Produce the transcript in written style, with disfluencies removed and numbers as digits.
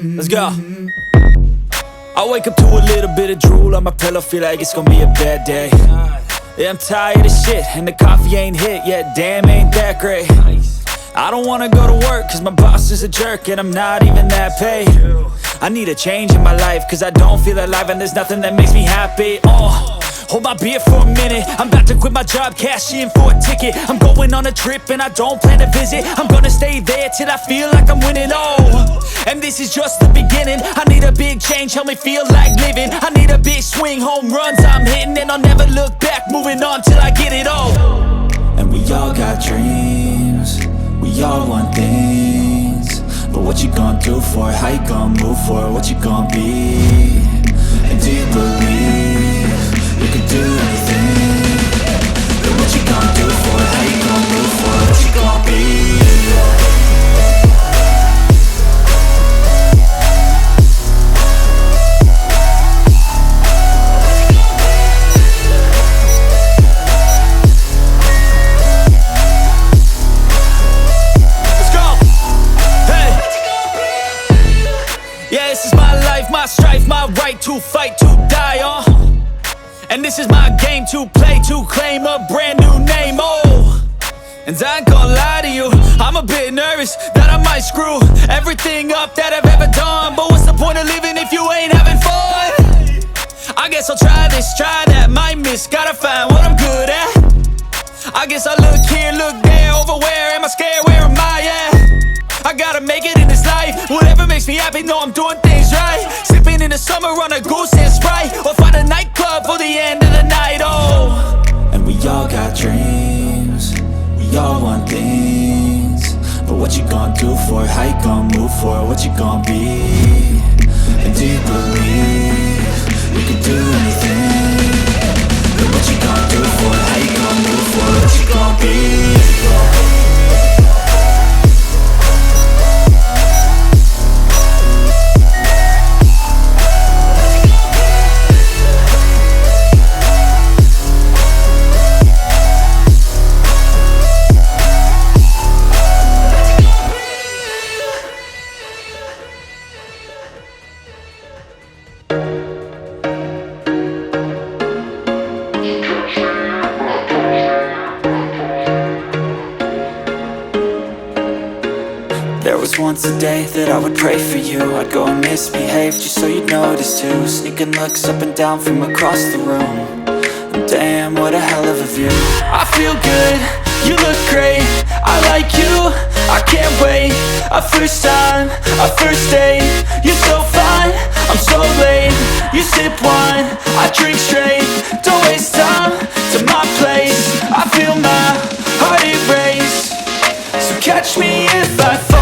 Let's go. I wake up to a little bit of drool on my pillow, feel like it's gonna be a bad day. Yeah, I'm tired of shit, and the coffee ain't hit yet, damn, ain't that great. I don't wanna go to work, cause my boss is a jerk, and I'm not even that paid. I need a change in my life, cause I don't feel alive, and there's nothing that makes me happy. Hold my beer for a minute, I'm about to quit my job, cash in for a ticket. I'm going on a trip and I don't plan to visit. I'm gonna stay there till I feel like I'm winning, and this is just the beginning. I need a big change, help me feel like living. I need a big swing, home runs I'm hitting, and I'll never look back, moving on till I get it all. And we all got dreams, we all want things, but what you gonna do for it? How you gonna move for it? What you gonna be? And do you believe you can do anything? But what you gonna do for it? How you gonna move for it? What you gonna be? Let's go! Hey! Yeah, this is my life, my strife, my right to fight, to die, and this is my game to play, to claim a brand new name, and I ain't gonna lie to you, I'm a bit nervous that I might screw everything up that I've ever done. But what's the point of living if you ain't having fun? I guess I'll try this, try that, might miss, gotta find what I'm good at. I guess I look here, look there, over where am I scared, where am I at? I gotta make it in this life, whatever makes me happy, know I'm doing things right. Sipping in the summer on a goose and Sprite, or find a nightclub for the end of the night, And we all got dreams, we all want things, but what you gonna do for it? How you gonna move for it? What you gonna be? And do you believe you can do anything? But what you gonna do for it? How you gonna move for it? What you gonna be? There was once a day that I would pray for you. I'd go and misbehave just so you'd notice too. Sneaking looks up and down from across the room, and damn, what a hell of a view. I feel good, you look great, I like you, I can't wait. A first time, a first date, you're so fine, I'm so late. You sip wine, I drink straight, don't waste time to my place. I feel my heart erase, so catch me if I fall.